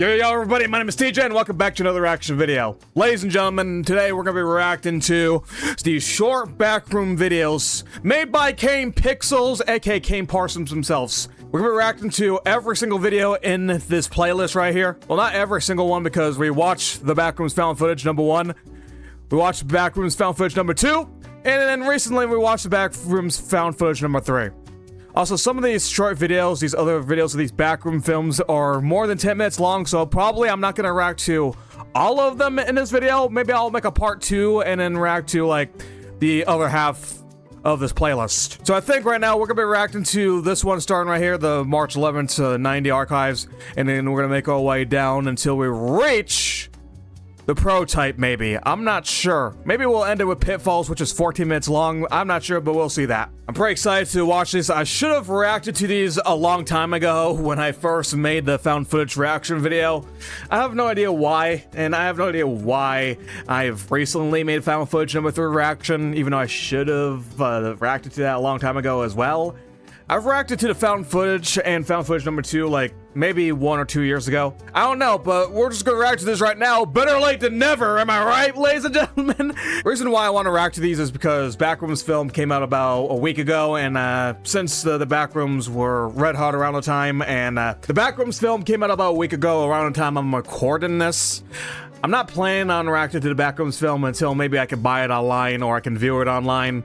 Yo, everybody, my name is TJ, and welcome back to another reaction video. Ladies and gentlemen, today we're going to be reacting to these short backroom videos made by Kane Pixels, aka Kane Parsons themselves. We're going to be reacting to every single video in this playlist right here. Well, not every single one, because we watched the Backrooms found footage #1, we watched Backrooms found footage #2, and then recently we watched the Backrooms found footage #3. Also, some of these short videos, these other videos of these backroom films are more than 10 minutes long, so probably I'm not going to react to all of them in this video. Maybe I'll make a part 2 and then react to, like, the other half of this playlist. So I think right now we're going to be reacting to this one starting right here, the March 11th to 90 archives, and then we're going to make our way down until we reach the prototype, maybe. I'm not sure. Maybe we'll end it with Pitfalls, which is 14 minutes long. I'm not sure, but we'll see that. I'm pretty excited to watch this. I should have reacted to these a long time ago when I first made the found footage reaction video. I have no idea why, and I have no idea why I've recently made found footage #3 reaction, even though I should have reacted to that a long time ago as well. I've reacted to the found footage and found footage #2 like maybe 1 or 2 years ago. I don't know, but we're just gonna react to this right now. Better late than never, am I right, ladies and gentlemen? Reason why I want to react to these is because Backrooms film came out about a week ago, and since the Backrooms were red hot around the time, and the Backrooms film came out about a week ago around the time I'm recording this, I'm not planning on reacting to the Backrooms film until maybe I can buy it online or I can view it online.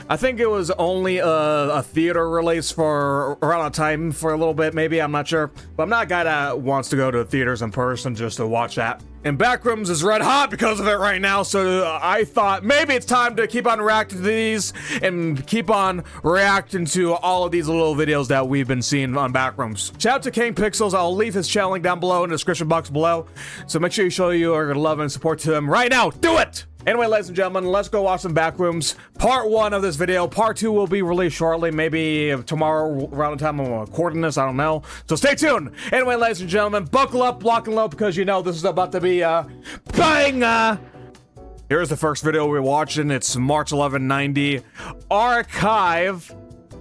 I think it was only a theater release for around a time for a little bit, maybe, I'm not sure. But I'm not a guy that wants to go to theaters in person just to watch that. And Backrooms is red hot because of it right now, so I thought maybe it's time to keep on reacting to these and keep on reacting to all of these little videos that we've been seeing on Backrooms. Shout out to Kane Pixels. I'll leave his channel link down below in the description box below, so make sure you show your love and support to him right now. Do it! Anyway, ladies and gentlemen, let's go watch some Backrooms. Part 1 of this video. Part 2 will be released shortly, maybe tomorrow around the time I'm recording this, I don't know. So stay tuned. Anyway, ladies and gentlemen, buckle up, lock and load, because you know this is about to be a bang! Here's the first video we're watching. It's March 11, 90 Archive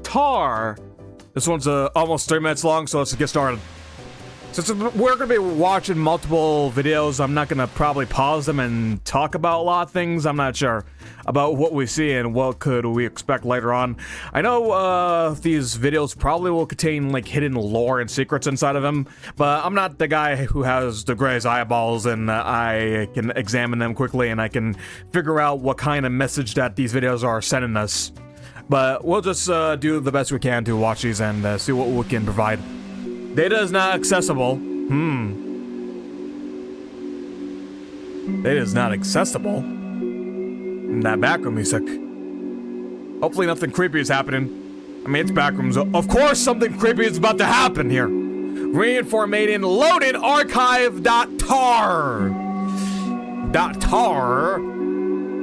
TJfurr. This one's almost 3 minutes long, so let's get started. Since we're going to be watching multiple videos, I'm not going to probably pause them and talk about a lot of things. I'm not sure about what we see and what could we expect later on. I know these videos probably will contain like hidden lore and secrets inside of them, but I'm not the guy who has the greatest eyeballs, and I can examine them quickly and I can figure out what kind of message that these videos are sending us. But we'll just do the best we can to watch these and see what we can provide. Data is not accessible. Data is not accessible. That backroom music. Hopefully nothing creepy is happening. I mean, it's Backrooms. Of course something creepy is about to happen here. Reinformating loaded archive.tar. .tar.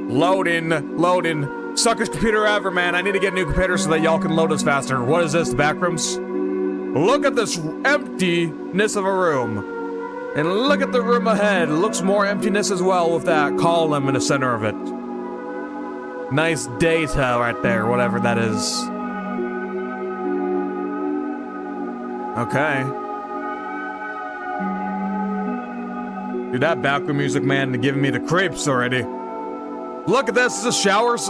Loading. Suckest computer ever, man. I need to get a new computer so that y'all can load us faster. What is this, the Backrooms? Look at this emptiness of a room. And look at the room ahead. It looks more emptiness as well with that column in the center of it. Nice data right there, whatever that is. Okay. Dude, that background music, man, giving me the creeps already. Look at this. Is this showers?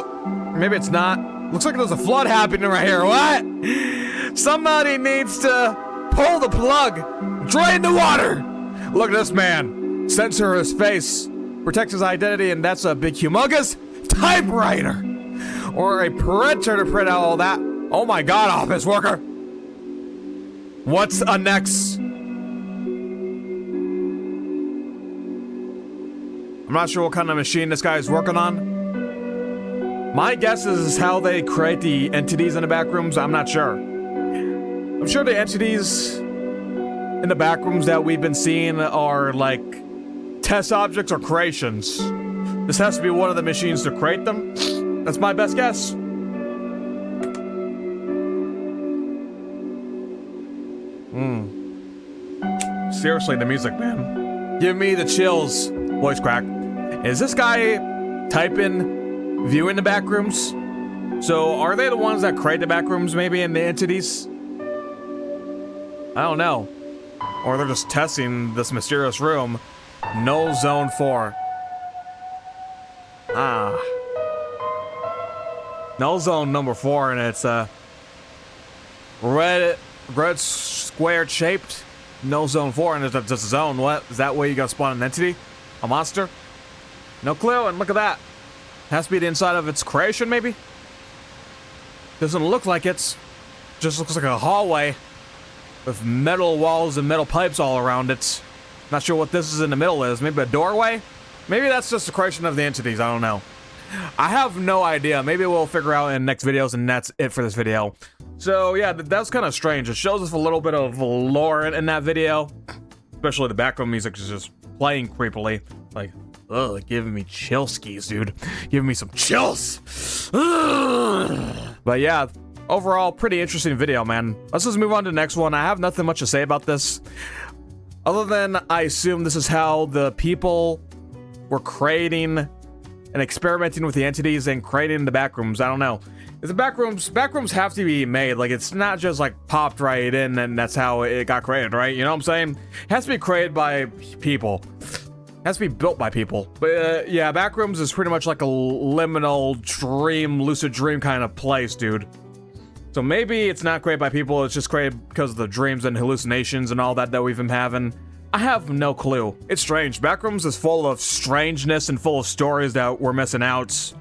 Maybe it's not. Looks like there's a flood happening right here. What? Somebody needs to pull the plug, drain the water. Look at this man. Censor his face, protects his identity, and that's a big humongous typewriter. Or a printer to print out all that. Oh my god, office worker. What's next? I'm not sure what kind of machine this guy is working on. My guess is how they create the entities in the Backrooms. I'm not sure. I'm sure the entities in the Backrooms that we've been seeing are like test objects or creations. This has to be one of the machines to create them. That's my best guess. Seriously, the music, man. Give me the chills. Voice crack. Is this guy typing viewing the Backrooms? So are they the ones that create the Backrooms maybe in the entities? I don't know. Or they're just testing this mysterious room. No Zone 4. Ah. No Zone number 4, and it's red squared shaped. No Zone 4, and it's just a zone. What? Is that where you gotta spawn an entity? A monster? No clue, and look at that. Has to be the inside of its creation, maybe? Doesn't look like it's. Just looks like a hallway with metal walls and metal pipes all around it. Not sure what this is in the middle is. Maybe a doorway? Maybe that's just the creation of the entities. I don't know. I have no idea. Maybe we'll figure out in next videos, and that's it for this video. So yeah, that's kind of strange. It shows us a little bit of lore in that video. Especially the background music is just playing creepily. Like, ugh, giving me chill skis, dude. Giving me some chills. But yeah, overall, pretty interesting video, man. Let's just move on to the next one. I have nothing much to say about this. Other than I assume this is how the people were creating and experimenting with the entities and creating the backrooms. I don't know. If the backrooms have to be made. Like, it's not just like popped right in and that's how it got created, right? You know what I'm saying? It has to be created by people. It has to be built by people. But yeah, Backrooms is pretty much like a liminal dream, lucid dream kind of place, dude. So maybe it's not created by people, it's just created because of the dreams and hallucinations and all that we've been having. I have no clue. It's strange. Backrooms is full of strangeness and full of stories that we're missing out.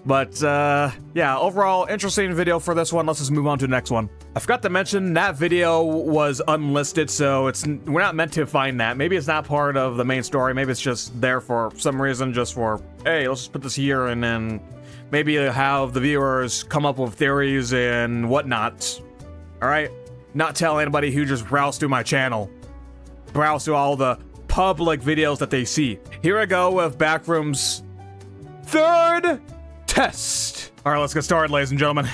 But, yeah, overall, interesting video for this one. Let's just move on to the next one. I forgot to mention, that video was unlisted, so we're not meant to find that. Maybe it's not part of the main story. Maybe it's just there for some reason, just for, hey, let's just put this here, and then maybe have the viewers come up with theories and whatnot. Alright? Not tell anybody who just browsed through my channel. Browse through all the public videos that they see. Here I go with Backrooms' third test. Alright, let's get started, ladies and gentlemen.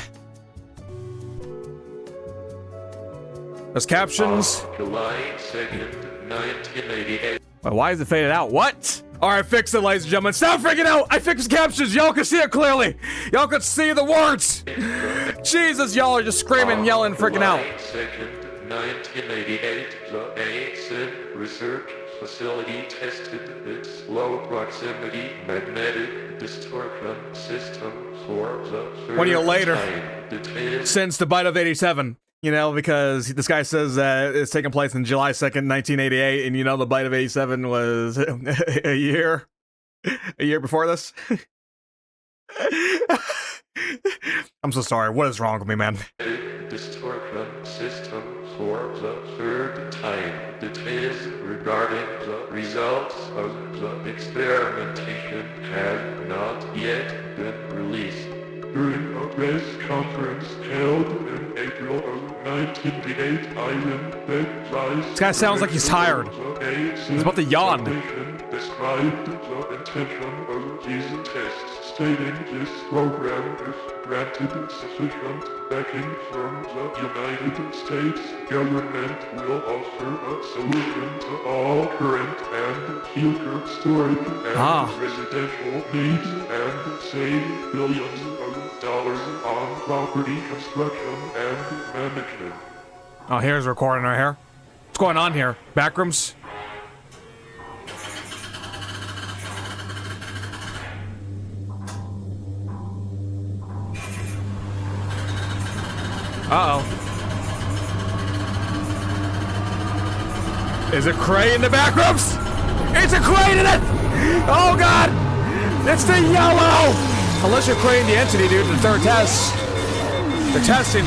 There's captions. July 2nd, 1988. Wait, why is it faded out? What? Alright, fix it, ladies and gentlemen. Stop freaking out! I fixed the captions! Y'all can see it clearly! Y'all can see the words! Jesus, y'all are just screaming, yelling, freaking out. July 2nd, 1988, the ASIN Research Facility tested its low proximity magnetic distortion system for the third 1 year later, time. since the bite of 87. You know, because this guy says that it's taking place in July 2nd, 1988, and you know the bite of 87 was a year before this. I'm so sorry. What is wrong with me, man? Distortion system for the third time. Details regarding the results of the experimentation have not yet been released. During a press conference held in April of 1988, Ivan Beck, This guy sounds like he's tired. He's about to yawn. Described the intention of these tests, stating this program is granted sufficient backing from the United States government will offer a solution to all current and future storage and residential needs and save billions of dollars on property construction and management. Oh, here's recording right here. What's going on here? Backrooms? Uh-oh. Is it Cray in the Backrooms? It's a Cray in it! Oh god! It's the yellow! Unless you're creating the entity, dude, the third test. The testing.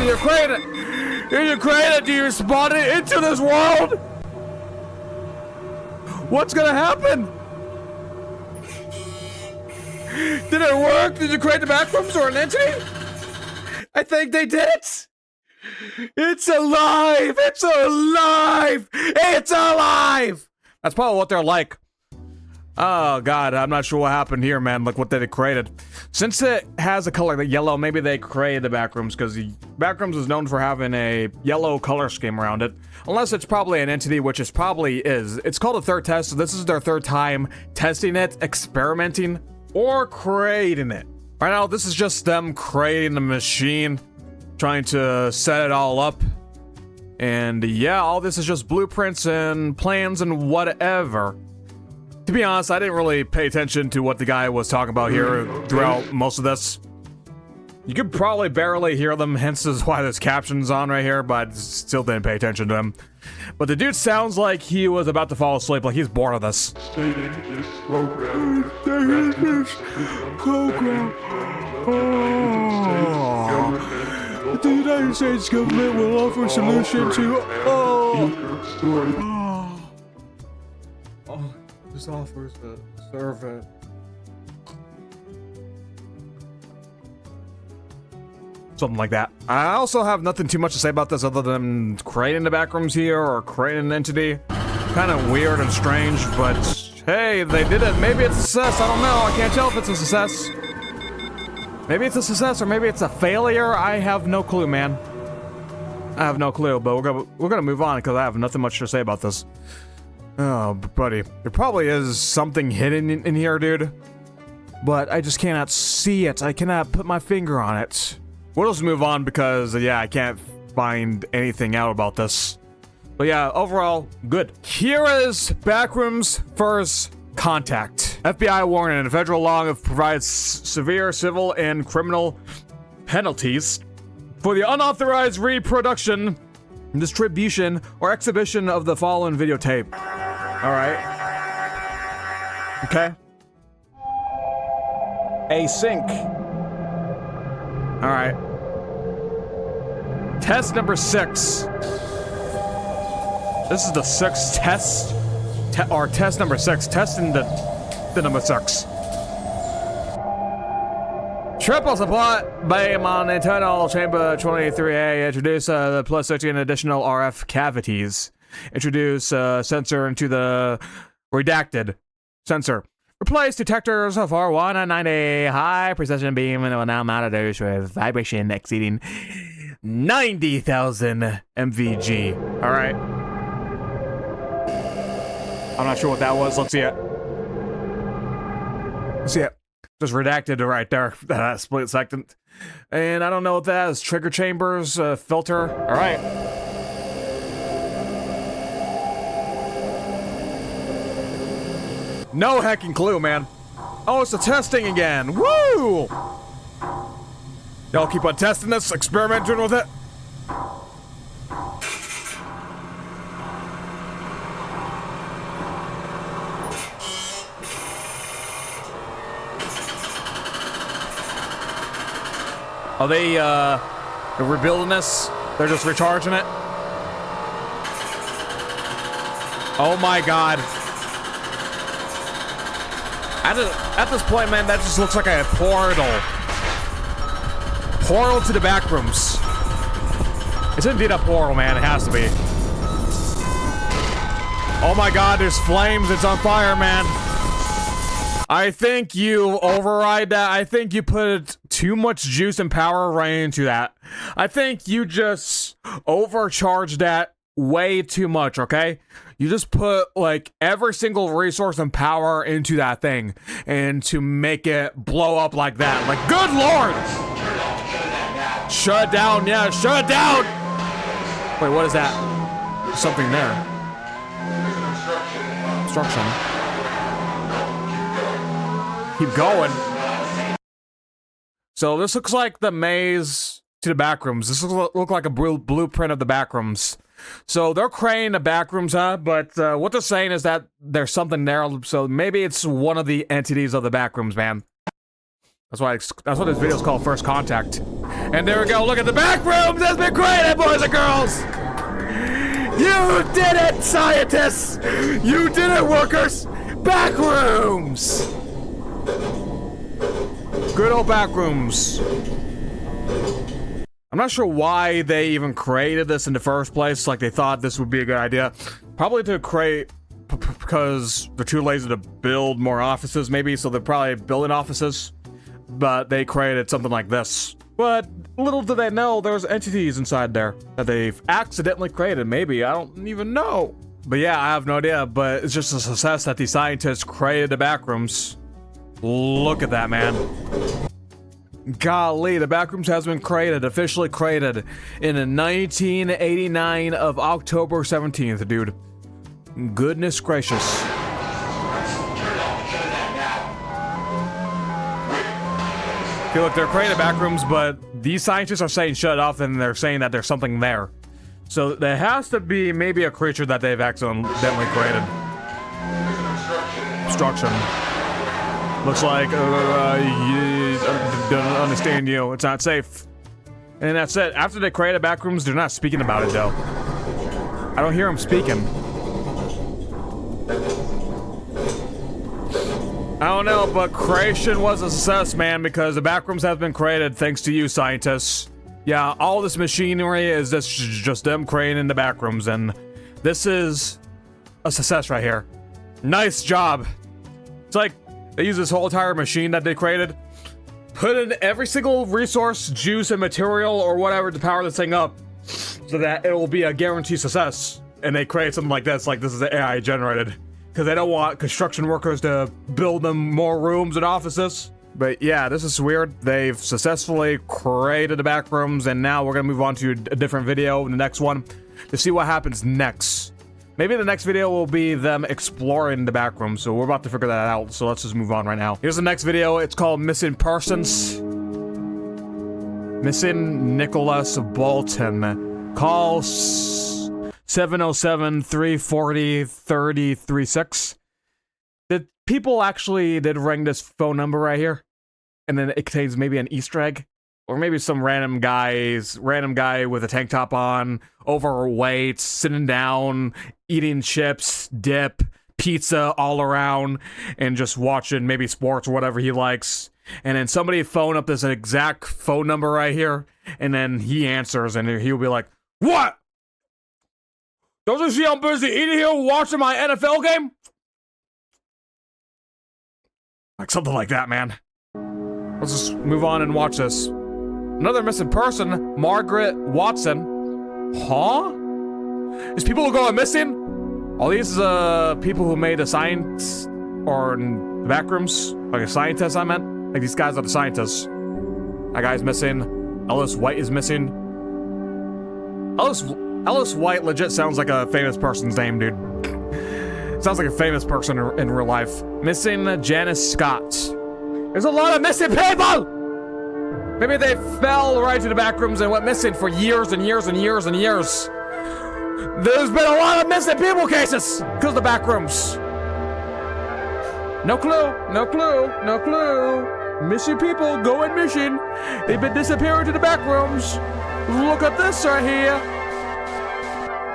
You're creating it. You're creating it. Do you spawn it into this world? What's gonna happen? Did it work? Did you create the Backrooms or an entity? I think they did it. It's alive. It's alive. It's alive. That's probably what they're like. Oh god, I'm not sure what happened here, man. Look what they created. Since it has a color like yellow, maybe they created the Backrooms because the Backrooms is known for having a yellow color scheme around it. Unless it's probably an entity, which it probably is. It's called a third test, so this is their third time testing it, experimenting, or creating it. Right now, this is just them creating the machine, trying to set it all up And yeah, all this is just blueprints and plans and whatever. To be honest, I didn't really pay attention to what the guy was talking about here throughout most of this. You could probably barely hear them, hence is why there's captions on right here, but I still didn't pay attention to him. But the dude sounds like he was about to fall asleep, like he's bored of this. Stating this program The United States government will offer a solution to this offers a service. Something like that. I also have nothing too much to say about this other than creating the backrooms here or creating an entity. Kind of weird and strange, but hey, they did it. Maybe it's a success. I don't know. I can't tell if it's a success. Maybe it's a success or maybe it's a failure. I have no clue, man. I have no clue, but we're gonna move on because I have nothing much to say about this. Oh, buddy, there probably is something hidden in here, dude. But I just cannot see it. I cannot put my finger on it. We'll just move on because, yeah, I can't find anything out about this. But yeah, overall, good. Here is Backrooms First Contact. FBI warning, federal law provides severe civil and criminal penalties for the unauthorized reproduction, distribution, or exhibition of the following videotape. Alright. Okay. Async. Alright. Test number 6. This is the 6th test. Or test number 6. Testing the number 6. Triple support beam on internal chamber 23A. Introduce the plus 13 additional RF cavities. Introduce sensor into the redacted sensor. Replace detectors for 190 high precision beam and will now mount those with vibration exceeding 90,000 MVG. All right. I'm not sure what that was. Let's see it. Let's see it. Just redacted right there. That split second. And I don't know what that is. Trigger chambers, filter. All right. No hecking clue, man. Oh, it's the testing again. Woo! Y'all keep on testing this, experimenting with it. Are they, they're rebuilding this? They're just recharging it? Oh my god. At this point, man, that just looks like a portal. Portal to the backrooms. It's indeed a portal, man. It has to be. Oh my god, there's flames. It's on fire, man. I think you override that. I think you put too much juice and power right into that. I think you just overcharged that way too much, okay? You just put, like, every single resource and power into that thing and to make it blow up like that. Like, good lord! Shut it down, yeah, shut it down! Wait, what is that? There's something there. Construction. Keep going. So this looks like the maze to the backrooms. This looks like a blueprint of the backrooms. So they're creating the backrooms, huh? But what they're saying is that there's something there. So maybe it's one of the entities of the backrooms, man. That's what this video is called, First Contact. And there we go. Look at the backrooms. That's been created, boys and girls. You did it, scientists. You did it, workers. Backrooms. Good old backrooms. I'm not sure why they even created this in the first place. Like, they thought this would be a good idea. Probably to create, because they're too lazy to build more offices, maybe. So they're probably building offices. But they created something like this. But little do they know there's entities inside there that they've accidentally created. Maybe, I don't even know. But yeah, I have no idea. But it's just a success that the scientists created the backrooms. Look at that, man. Golly, the Backrooms has been created, officially created, in 1989 of October 17th, dude. Goodness gracious. Okay, look, they're creating Backrooms, but these scientists are saying shut off, and they're saying that there's something there. So there has to be maybe a creature that they've accidentally created. Obstruction. Looks like, don't understand you. It's not safe. And that's it. After they created Backrooms, they're not speaking about it, though. I don't hear them speaking. I don't know, but creation was a success, man, because the Backrooms have been created thanks to you, scientists. Yeah, all this machinery is just them creating the Backrooms, and this is a success right here. Nice job. It's like they use this whole entire machine that they created, put in every single resource, juice, and material, or whatever to power this thing up, so that it will be a guaranteed success. And they create something like this is AI generated. Because they don't want construction workers to build them more rooms and offices. But yeah, this is weird. They've successfully created the Backrooms, and now we're gonna move on to a different video in the next one to see what happens next. Maybe the next video will be them exploring the Backrooms, so we're about to figure that out, so let's just move on right now. Here's the next video. It's called Missing Persons. Missing Nicholas Bolton. Call 707-340-3036. Did people actually ring this phone number right here? And then it contains maybe an Easter egg? Or maybe some random guy with a tank top on, overweight, sitting down, eating chips, dip, pizza all around, and just watching maybe sports or whatever he likes. And then somebody phone up this exact phone number right here, and then he answers, and he'll be like, "What? Don't you see I'm busy eating here watching my NFL game?" Like something like that, man. Let's just move on and watch this. Another missing person, Margaret Watson. Huh? Is people going missing? All these people who made the science or the Backrooms, like a scientist, I meant. Like these guys are the scientists. That guy's missing. Ellis White is missing. Ellis White legit sounds like a famous person's name, dude. Sounds like a famous person in real life. Missing Janice Scott. There's a lot of missing people! Maybe they fell right to the Backrooms and went missing for years and years and years and years. There's been a lot of missing people cases because of the Backrooms. No clue, no clue, no clue. Missing people going missing. They've been disappearing to the Backrooms. Look at this right here.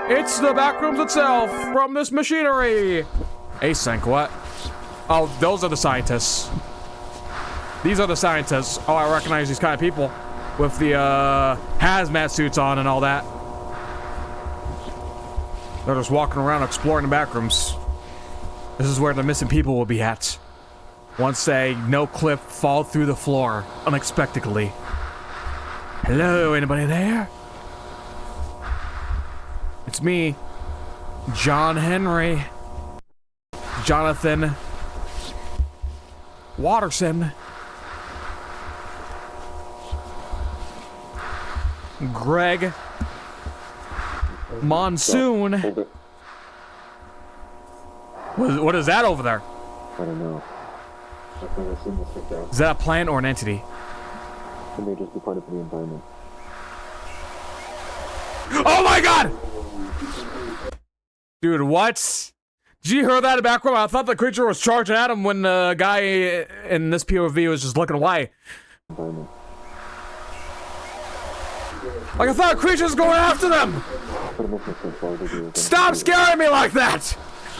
It's the Backrooms itself from this machinery. Async, what? Oh, those are the scientists. These are the scientists. Oh, I recognize these kind of people with the hazmat suits on and all that. They're just walking around exploring the Backrooms. This is where the missing people will be at. Once a no-clip fall through the floor unexpectedly. Hello, anybody there? It's me, John Henry. Jonathan Watterson. Greg Monsoon. What is that over there? I don't know. I've never seen this before. Is that a plant or an entity? It may just be part of the environment. Oh my god! Dude, what? Did you hear that in the background? I thought the creature was charging at him when the guy in this POV was just looking away. Environment. Like I thought a creature was going after them! Stop scaring me like that!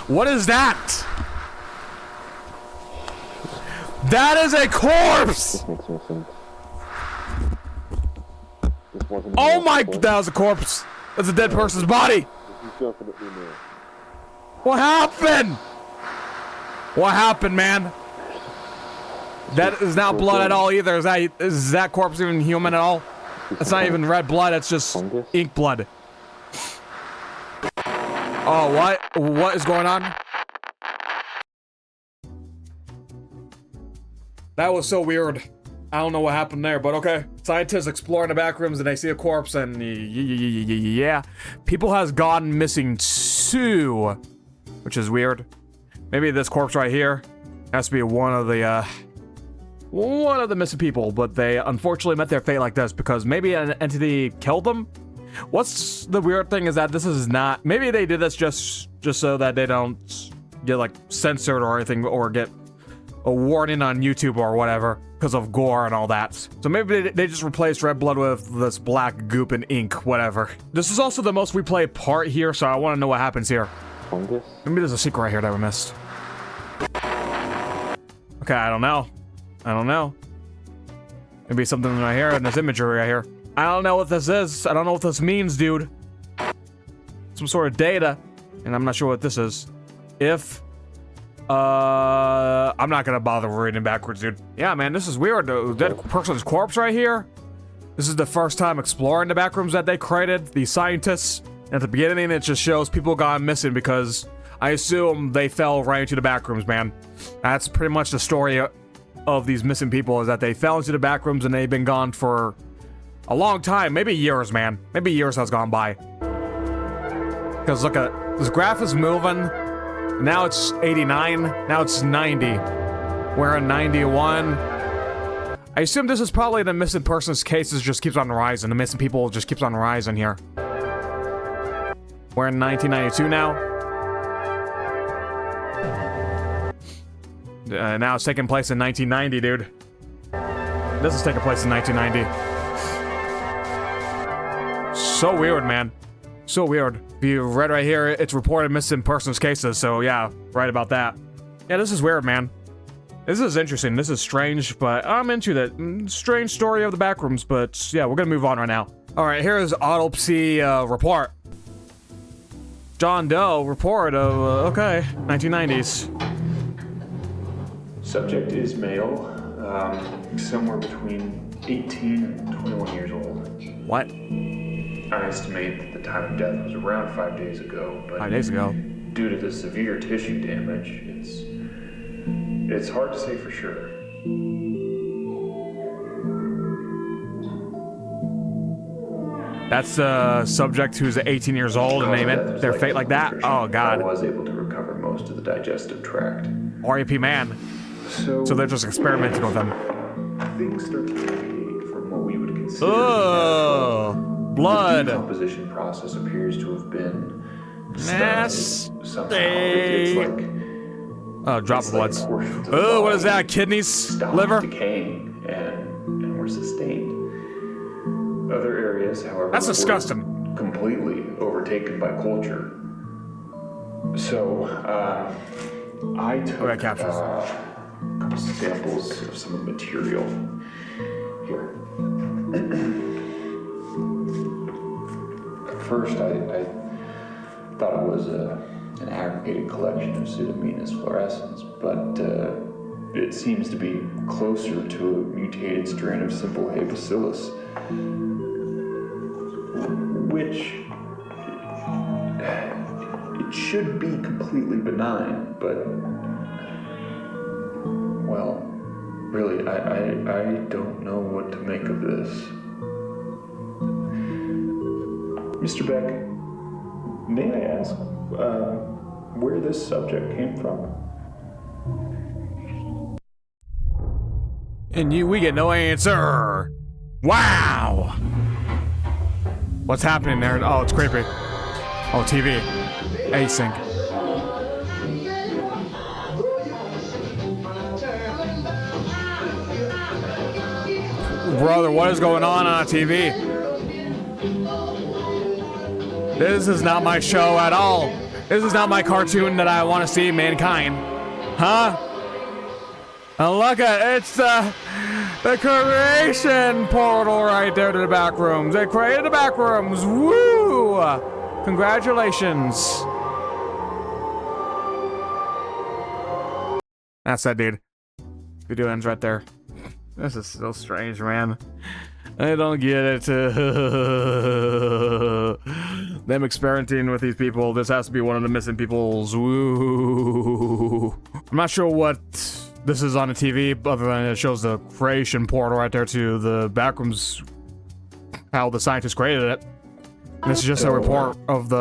What is that? That is a corpse! This makes no sense. This wasn't Oh my, that was a corpse. That's a dead person's body. This is definitely new. What happened? What happened, man? That is not blood at all either. Is that corpse even human at all? It's not even red blood, it's just ink blood. Oh, what? What is going on? That was so weird. I don't know what happened there, but okay. Scientists exploring the back rooms and they see a corpse and yeah. People has gone missing too, which is weird. Maybe this corpse right here has to be one of the missing people, but they unfortunately met their fate like this because maybe an entity killed them. What's the weird thing is that this is not, maybe they did this just so that they don't get like censored or anything or get a warning on YouTube or whatever because of gore and all that. So maybe they just replaced red blood with this black goop and ink, whatever. This is also the most replayed part here, so I want to know what happens here. Fungus? Maybe there's a secret right here that we missed. Okay, I don't know. Maybe something right here in this imagery right here. I don't know what this is. I don't know what this means, dude. Some sort of data, and I'm not sure what this is. I'm not gonna bother reading backwards, dude. Yeah, man, this is weird. The dead person's corpse right here. This is the first time exploring the backrooms that they created, these scientists. At the beginning, it just shows people gone missing because I assume they fell right into the backrooms, man. That's pretty much the story of these missing people, is that they fell into the backrooms and they've been gone for a long time, maybe years, man. Maybe years has gone by. Because look at this graph is moving. Now it's 89. Now it's 90. We're in 91. I assume this is probably the missing persons cases just keeps on rising. The missing people just keeps on rising here. We're in 1992 now. Now it's taking place in 1990, dude. This is taking place in 1990. So weird, man. So weird. If you read right here, it's reported missing persons cases, so yeah, right about that. Yeah, this is weird, man. This is interesting. This is strange, but I'm into that strange story of the backrooms, but yeah, we're gonna move on right now. All right, here's autopsy report. John Doe report of, okay, 1990s. Subject is male, somewhere between 18 and 21 years old. What? I estimate that the time of death was around 5 days ago, but 5 days ago. due to the severe tissue damage, it's hard to say for sure. That's the subject who's 18 years old and they met their fate like that? Oh, God. I was able to recover most of the digestive tract. R.I.P. man. So they're just experimenting with them. Things start to deviate from what we would consider. Oh, blood. The decomposition process appears to have been Nasty. somehow. It's like Oh, drop of bloods. portions of Oh, the what is body that? Kidneys? stopped Liver? decaying and were sustained. Other areas, however, That's were disgusting. completely overtaken by culture. So, I took Okay, captures. a couple samples of some of the material here. At first, I thought it was an aggregated collection of Pseudomonas fluorescens, but it seems to be closer to a mutated strain of simple hay bacillus, which it should be completely benign, but well, really, I don't know what to make of this. Mr. Beck, may I ask where this subject came from? And we get no answer. Wow. What's happening there? Oh, it's creepy. Oh, TV. Async. Brother, what is going on TV? This is not my show at all. This is not my cartoon that I want to see, mankind. Huh? And look at it's the creation portal right there to the back rooms. They created the back rooms. Woo! Congratulations. That's that, dude. Video ends right there. This is so strange, man. I don't get it. Them experimenting with these people. This has to be one of the missing peoples. Woo. I'm not sure what this is on the TV, other than it shows the creation portal right there to the Backrooms, how the scientists created it. And this is just a report of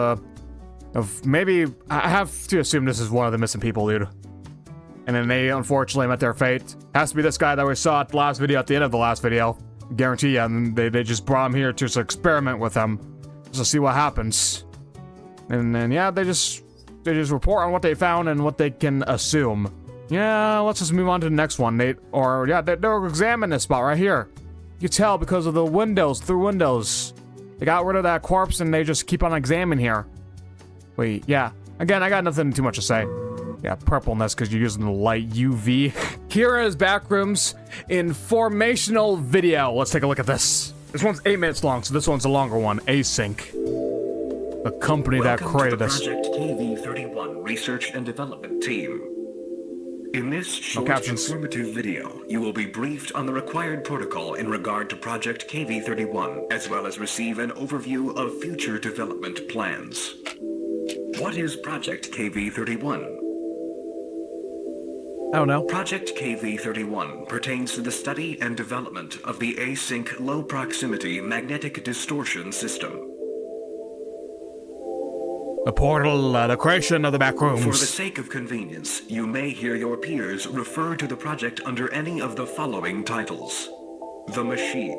maybe, I have to assume this is one of the missing people, dude. And then they unfortunately met their fate. Has to be this guy that we saw at the last video, at the end of the last video. Guarantee you, and they just brought him here to experiment with him. Just to see what happens. And then, yeah, they just report on what they found and what they can assume. Yeah, let's just move on to the next one. They'll examine this spot right here. You can tell because of the windows, through windows. They got rid of that corpse and they just keep on examining here. Wait, yeah. Again, I got nothing too much to say. Yeah, purpleness because you're using the light UV. Here is Backrooms informational video. Let's take a look at this. This one's 8 minutes long, so this one's a longer one. Async. The company that created this. Project KV-31 Research and Development Team. In this short, informative video, you will be briefed on the required protocol in regard to Project KV-31, as well as receive an overview of future development plans. What is Project KV-31? Oh no. Project KV-31 pertains to the study and development of the async low-proximity magnetic distortion system. The portal, the creation of the Backrooms. For the sake of convenience, you may hear your peers refer to the project under any of the following titles. The Machine,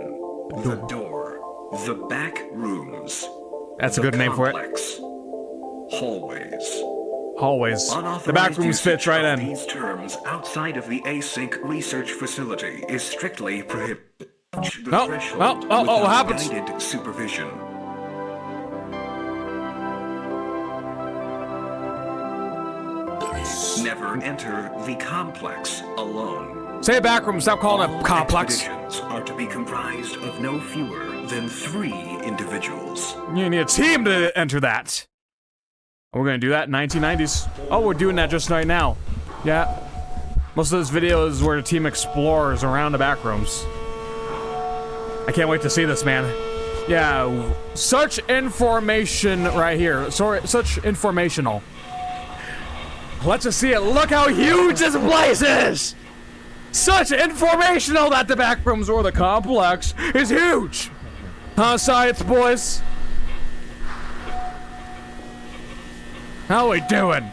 The Door, The Backrooms. That's a good name for it. Hallways. Hallways. The Backrooms fits right in. These terms outside of the async research facility is strictly prohibited. What happens? Guided supervision. Never enter the complex alone. Say Backrooms, stop calling it complex. Expeditions are to be comprised of no fewer than 3 individuals. You need a team to enter that. We're gonna do that in 1990s. Oh, we're doing that just right now. Yeah. Most of this video is where the team explores around the Backrooms. I can't wait to see this, man. Yeah, such information right here. Sorry, such informational. Let's just see it. Look how huge this place is! Such informational that the Backrooms or the complex is huge! Huh, science boys? How we doing?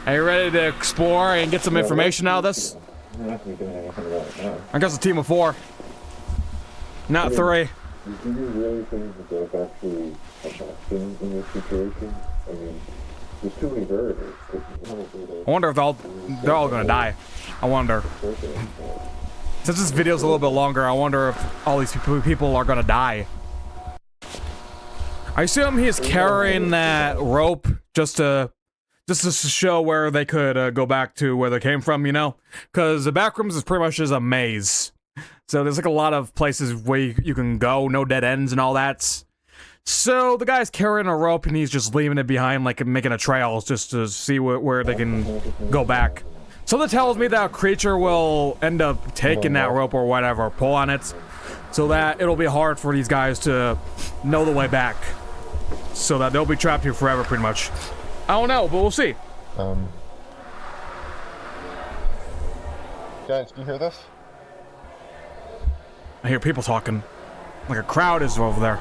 Are you ready to explore and get some information out of this? I guess a team of 4. Not 3. Do you really think that there's actually a vaccine in this situation? I mean, there's too many variables. I wonder if they're all gonna die. I wonder. Since this video's a little bit longer, I wonder if all these people are gonna die. I assume he's carrying that rope just to show where they could go back to where they came from, you know? Because the Backrooms is pretty much just a maze. So there's like a lot of places where you can go, no dead ends and all that. So the guy's carrying a rope and he's just leaving it behind, like making a trail just to see where they can go back. So that tells me that creature will end up taking that rope or whatever, pull on it, so that it'll be hard for these guys to know the way back. So that they'll be trapped here forever, pretty much. I don't know, but we'll see. Guys, do you hear this? I hear people talking. Like a crowd is over there.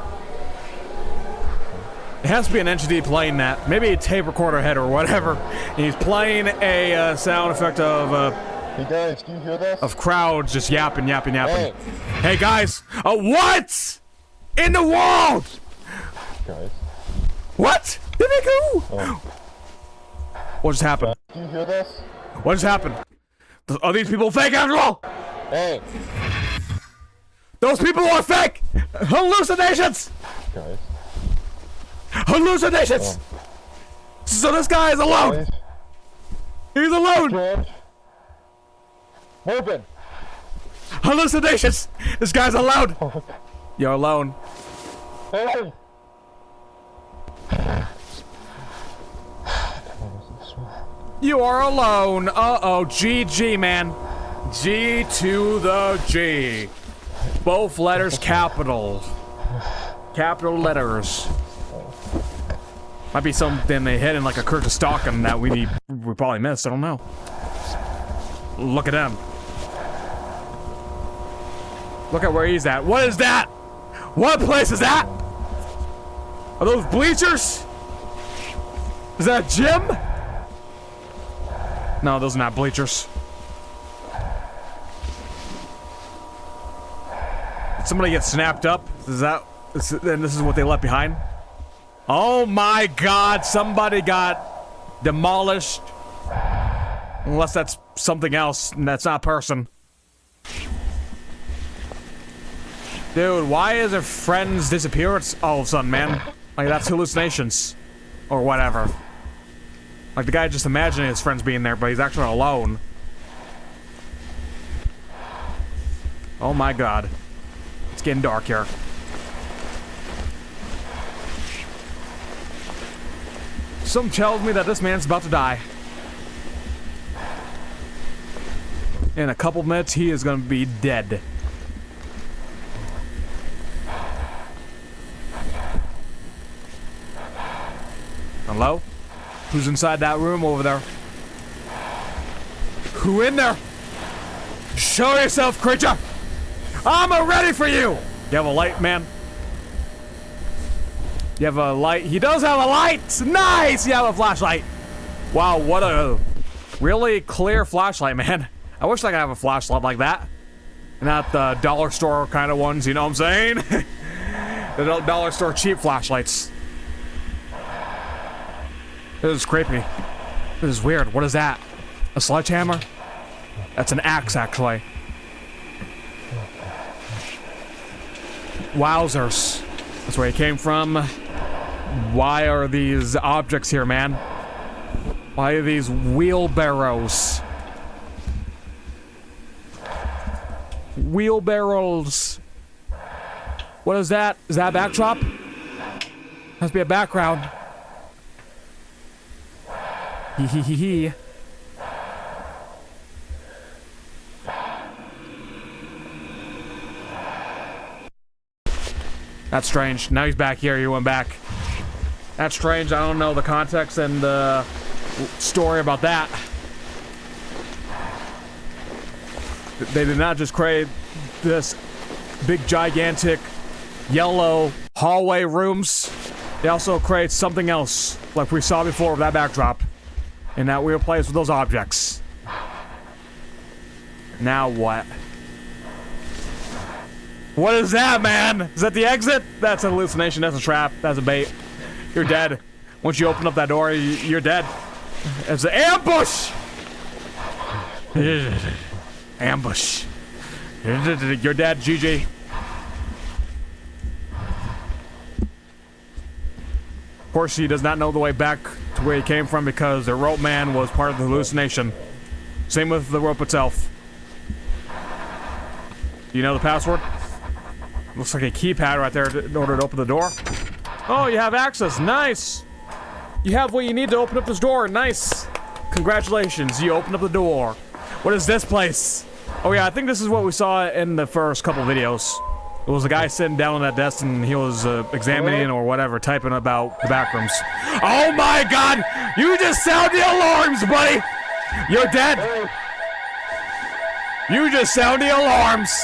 It has to be an entity playing that. Maybe a tape recorder head or whatever. And he's playing a sound effect of Hey guys, do you hear this? of crowds just yapping. Hey guys! What? In the world? Guys. What? Did they go? What just happened? Do you hear this? What just happened? Are these people fake after all? Hey! Those people are fake! Hallucinations! Guys. Hallucinations! So this guy is alone! Guys. He's alone! George. Morgan! Hallucinations! This guy's alone! You're alone. Hey! You are alone. Uh-oh. GG, man. G to the G. Both letters capital. Capital letters. Might be something they hidden like a Kurt Stalking that we probably missed. I don't know. Look at them. Look at where he's at. What is that? What place is that? Are those bleachers? Is that a gym? No, those are not bleachers. Did somebody get snapped up? Then this is what they left behind? Oh my god, somebody got demolished. Unless that's something else, and that's not a person. Dude, why is their friends disappear all of a sudden, man? Like, that's hallucinations. Or whatever. Like, the guy just imagining his friends being there, but he's actually alone. Oh my god. It's getting dark here. Something tells me that this man's about to die. In a couple minutes, he is gonna be dead. Hello? Who's inside that room over there? Who in there? Show yourself, creature! I'm ready for you! You have a light, man? You have a light? He does have a light! Nice! You have a flashlight! Wow, what a really clear flashlight, man. I wish I could have a flashlight like that. Not the dollar store kind of ones, you know what I'm saying? The dollar store cheap flashlights. This is creepy. This is weird. What is that? A sledgehammer? That's an axe, actually. Wowzers. That's where he came from. Why are these objects here, man? Why are these wheelbarrows? Wheelbarrows. What is that? Is that a backdrop? Must be a background. Hee hee hee hee. That's strange. Now he's back here. He went back. That's strange. I don't know the context and the story about that. They did not just create this big, gigantic, yellow hallway rooms. They also create something else, like we saw before with that backdrop. In that weird place with those objects. Now what? What is that, man? Is that the exit? That's a hallucination. That's a trap. That's a bait. You're dead. Once you open up that door, you're dead. It's an ambush! Ambush. You're dead, GG. Of course, he does not know the way back to where he came from because the rope man was part of the hallucination. Same with the rope itself. Do you know the password? Looks like a keypad right there in order to open the door. Oh, you have access. Nice. You have what you need to open up this door. Nice. Congratulations. You opened up the door. What is this place? Oh yeah, I think this is what we saw in the first couple videos. It was a guy sitting down on that desk and he was examining or whatever, typing about the backrooms. Oh my god! You just sound the alarms, buddy! You're dead! You just sound the alarms!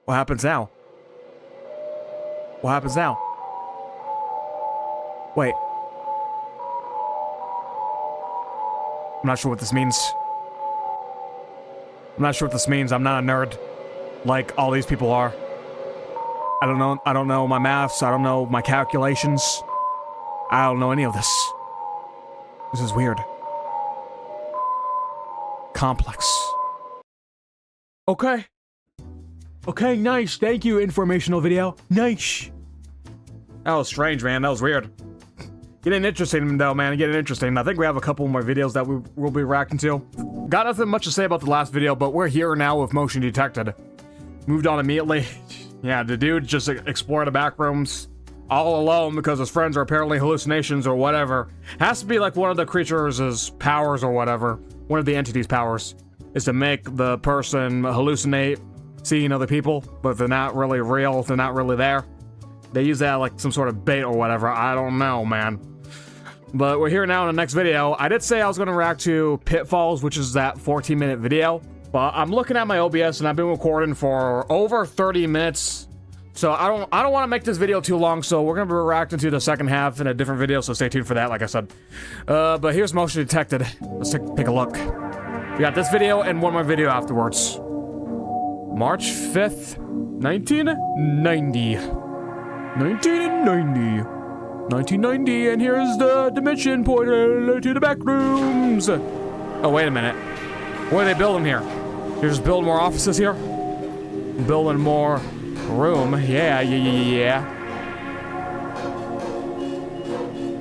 What happens now? What happens now? Wait. I'm not sure what this means. I'm not sure what this means. I'm not a nerd. Like all these people are. I don't know my maths. I don't know my calculations. I don't know any of this. This is weird. Complex. Okay. Okay, nice. Thank you, informational video. Nice. That was strange, man. That was weird. Getting interesting, though, man. Getting interesting. I think we have a couple more videos that we will be reacting to. Got nothing much to say about the last video, but we're here now with motion detected. Moved on immediately. Yeah, the dude just explored the backrooms all alone because his friends are apparently hallucinations or whatever. Has to be like one of the creatures' powers or whatever. One of the entity's powers is to make the person hallucinate seeing other people, but they're not really real. They're not really there. They use that like some sort of bait or whatever. I don't know, man. But we're here now in the next video. I did say I was going to react to Pitfalls, which is that 14-minute video. But I'm looking at my OBS and I've been recording for over 30 minutes. So I don't want to make this video too long, so we're gonna be reacting to the second half in a different video, so stay tuned for that, like I said. But here's motion detected. Let's take a look. We got this video and one more video afterwards. March 5th, 1990. 1990, and here's the dimension pointer to the Backrooms. Oh, wait a minute. What are they building here? They're just building more offices here? Building more room. Yeah.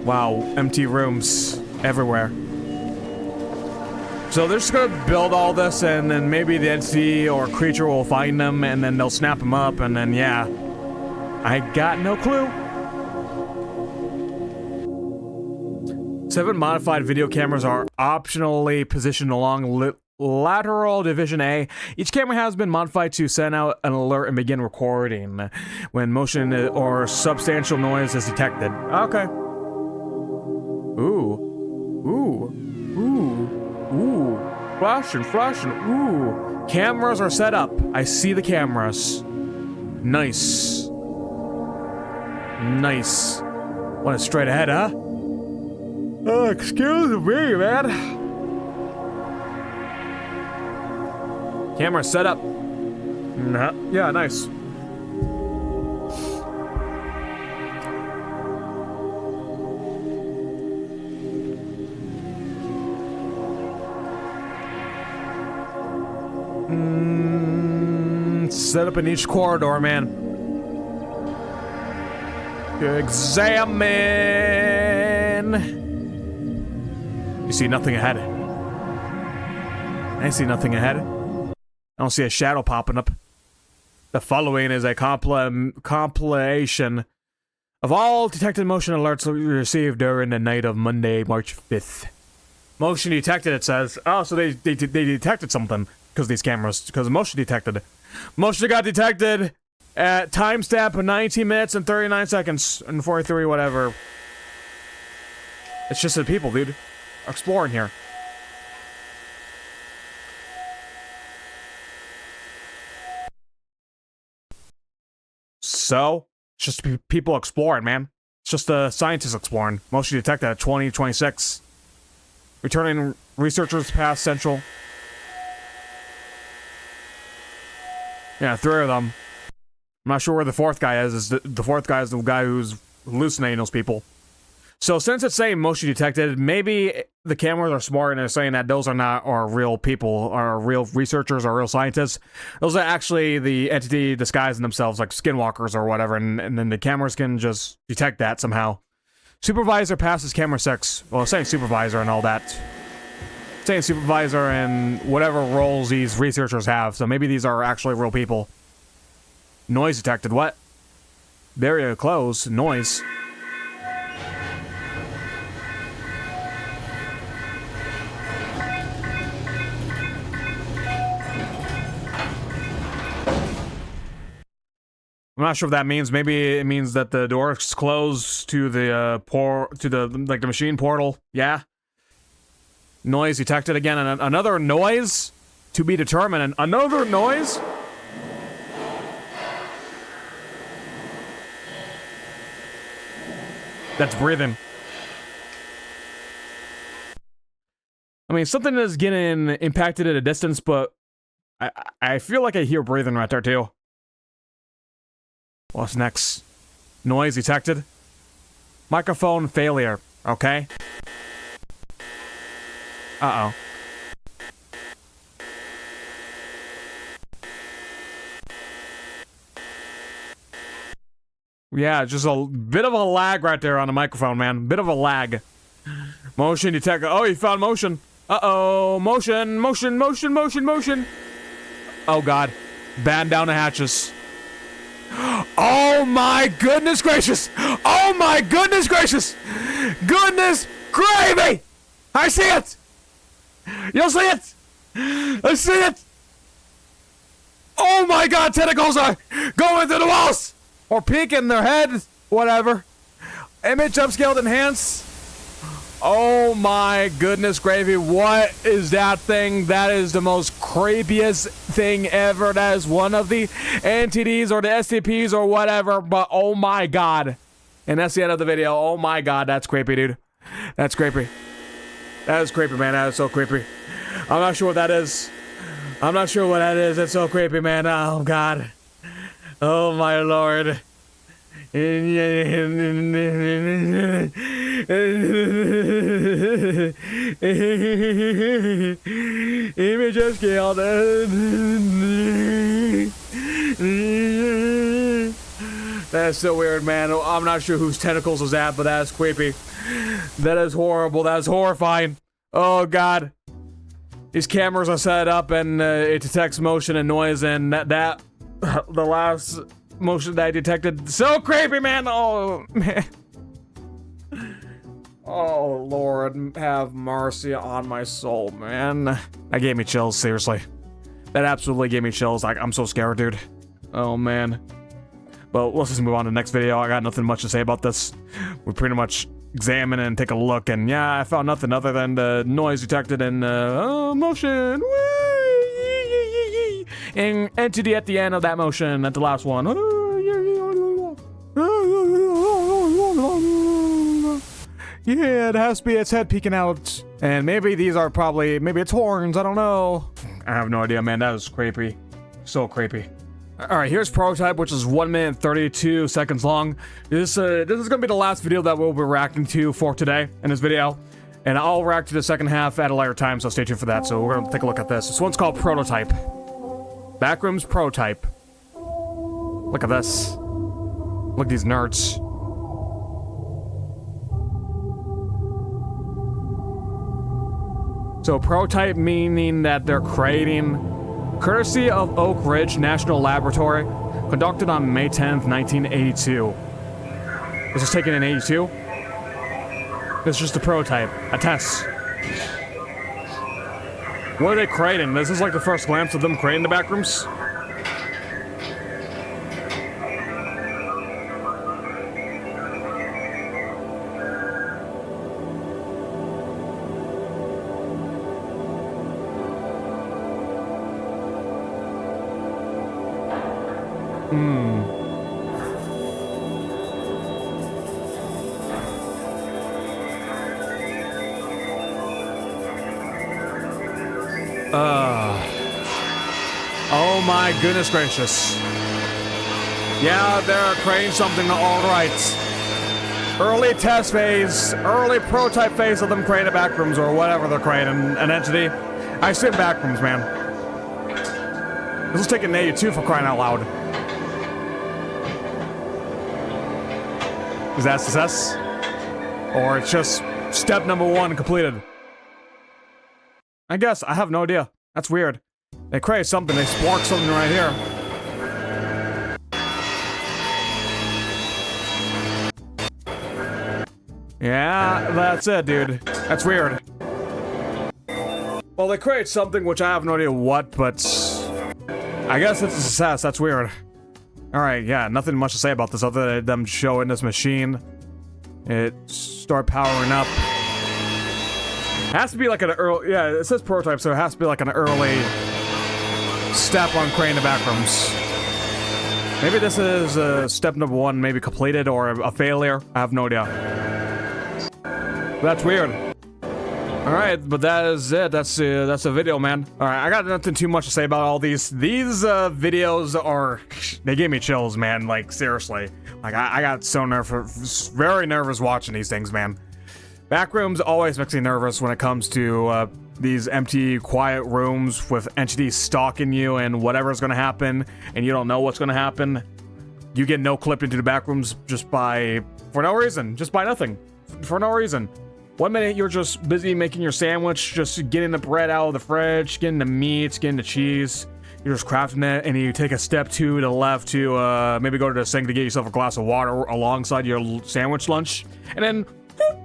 Wow, empty rooms everywhere. So they're just gonna build all this, and then maybe the entity or creature will find them, and then they'll snap them up, and then, yeah. I got no clue. 7 modified video cameras are optionally positioned along lateral division A. Each camera has been modified to send out an alert and begin recording when motion or substantial noise is detected. Okay. Ooh. Flashing. Ooh. Cameras are set up. I see the cameras. Nice. What is straight ahead, huh? Oh, excuse me, man. Camera set up. Yeah, nice. Set up in each corridor, man. Examine. You see nothing ahead. I see nothing ahead. I don't see a shadow popping up. The following is a compilation of all detected motion alerts received during the night of Monday, March 5th. Motion detected, it says. Oh, so they detected something because these cameras, because motion detected. Motion got detected at timestamp of 19 minutes and 39 seconds and 43 whatever. It's just the people, dude. Exploring here. So, it's just people exploring, man. It's just the scientists exploring. Motion detected at 2026. Returning researchers past Central. Yeah, 3 of them. I'm not sure where the 4th guy is. The 4th guy is the guy who's hallucinating those people. So since it's saying motion detected, maybe the cameras are smart and they're saying that those are not our real people, or real researchers, or real scientists. Those are actually the entity disguising themselves like skinwalkers or whatever, and then the cameras can just detect that somehow. Supervisor passes camera 6. Well, it's saying supervisor and all that. It's saying supervisor and whatever roles these researchers have, so maybe these are actually real people. Noise detected. What? Very close. Noise. I'm not sure what that means. Maybe it means that the door is closed to the the machine portal. Yeah. Noise detected again, and another noise to be determined. And another noise. That's breathing. I mean, something is getting impacted at a distance, but I feel like I hear breathing right there too. What's next? Noise detected. Microphone failure. Okay. Uh-oh. Yeah, just a bit of a lag right there on the microphone, man. Bit of a lag. Motion detected. Oh, you found motion. Uh-oh. Motion. Oh, God. Batten down the hatches. Oh my goodness gracious! Oh my goodness gracious! Goodness gravy! I see it! You'll see it! I see it! Oh my God, tentacles are going through the walls! Or peeking their heads, whatever. Image upscaled enhance. Oh Oh my goodness gravy, what is that thing? That is the most creepiest thing ever. That is one of the entities or the SCPs or whatever, but oh my god. And that's the end of the video. Oh my god, that's creepy, dude. That's creepy. That is creepy, man. That is so creepy. I'm not sure what that is. I'm not sure what that is. It's so creepy, man. Oh god. Oh my lord. Let me just get all that. That's so weird, man. I'm not sure whose tentacles is that, but that's creepy. That is horrible. That is horrifying. Oh god. These cameras are set up and it detects motion and noise, and that the last motion that I detected, so creepy, man. Oh man. Oh Lord, have mercy on my soul, man. That gave me chills, seriously. That absolutely gave me chills. I'm so scared, dude. Oh man. But let's just move on to the next video. I got nothing much to say about this. We pretty much examine and take a look, and yeah, I found nothing other than the noise detected and motion. And entity at the end of that motion at the last one. Yeah, it has to be its head peeking out. And maybe these are maybe it's horns, I don't know. I have no idea, man. That was creepy. So creepy. Alright, here's prototype, which is 1 minute and 32 seconds long. This is gonna be the last video that we'll be reacting to for today in this video. And I'll react to the second half at a later time, so stay tuned for that. So we're gonna take a look at this. This one's called Prototype. Backrooms Prototype. Look at this. Look at these nerds. So prototype meaning that they're creating, courtesy of Oak Ridge National Laboratory, conducted on May 10th, 1982. This was taken in 82? This is just a prototype, a test. What are they creating? This is like the first glimpse of them creating the Backrooms. Oh my goodness gracious. Yeah, they're creating something alright. Early test phase, early prototype phase of them creating Backrooms or whatever they're creating, an entity. I said Backrooms, man. This was taken in 82 for crying out loud. Is that success? Or it's just step number 1 completed? I guess, I have no idea. That's weird. They create something, they spark something right here. Yeah, that's it, dude. That's weird. Well, they create something which I have no idea what, but I guess it's a success. That's weird. Alright, yeah, nothing much to say about this other than them showing this machine. It start powering up. Has to be like an early, yeah, it says prototype, so it has to be like an early step on creating the Backrooms. Maybe this is step number 1, maybe completed or a failure. I have no idea. That's weird. Alright, but that is it. That's the video, man. Alright, I got nothing too much to say about all these. These videos are, they gave me chills, man. Like, seriously. Like, I got so nervous, very nervous watching these things, man. Backrooms always makes me nervous when it comes to these empty, quiet rooms with entities stalking you and whatever's gonna happen, and you don't know what's gonna happen. You get no clipped into the Backrooms just for no reason, just by nothing, for no reason. 1 minute you're just busy making your sandwich, just getting the bread out of the fridge, getting the meats, getting the cheese. You're just crafting it, and you take a step to the left to maybe go to the sink to get yourself a glass of water alongside your sandwich lunch, and then whoop,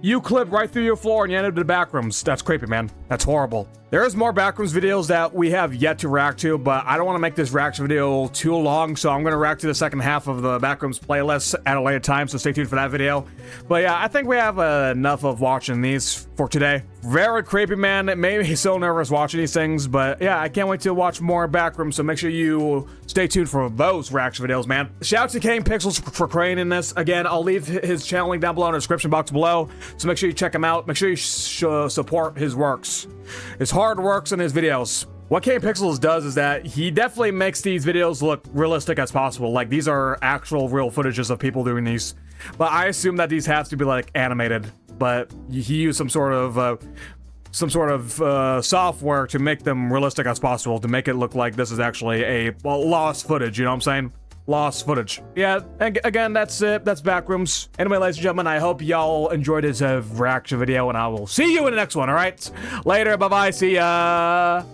you clip right through your floor and you end up in the Backrooms. That's creepy, man. That's horrible. There's more Backrooms videos that we have yet to react to, but I don't want to make this reaction video too long, so I'm going to react to the second half of the Backrooms playlist at a later time, so stay tuned for that video. But yeah, I think we have enough of watching these for today. Very creepy, man. It made me so nervous watching these things, but yeah, I can't wait to watch more Backrooms, so make sure you stay tuned for those reaction videos, man. Shout out to Kane Pixels for creating this. Again, I'll leave his channel link down below in the description box below, so make sure you check him out. Make sure you support his works. His hard works and his videos. What Kane Pixels does is that he definitely makes these videos look realistic as possible. Like, these are actual real footages of people doing these. But I assume that these have to be, like, animated. But he used some sort of software to make them realistic as possible, to make it look like this is actually a, well, lost footage, you know what I'm saying? Lost footage. Yeah, again, that's it. That's Backrooms. Anyway, ladies and gentlemen, I hope y'all enjoyed this reaction video, and I will see you in the next one, alright? Later, bye-bye, see ya!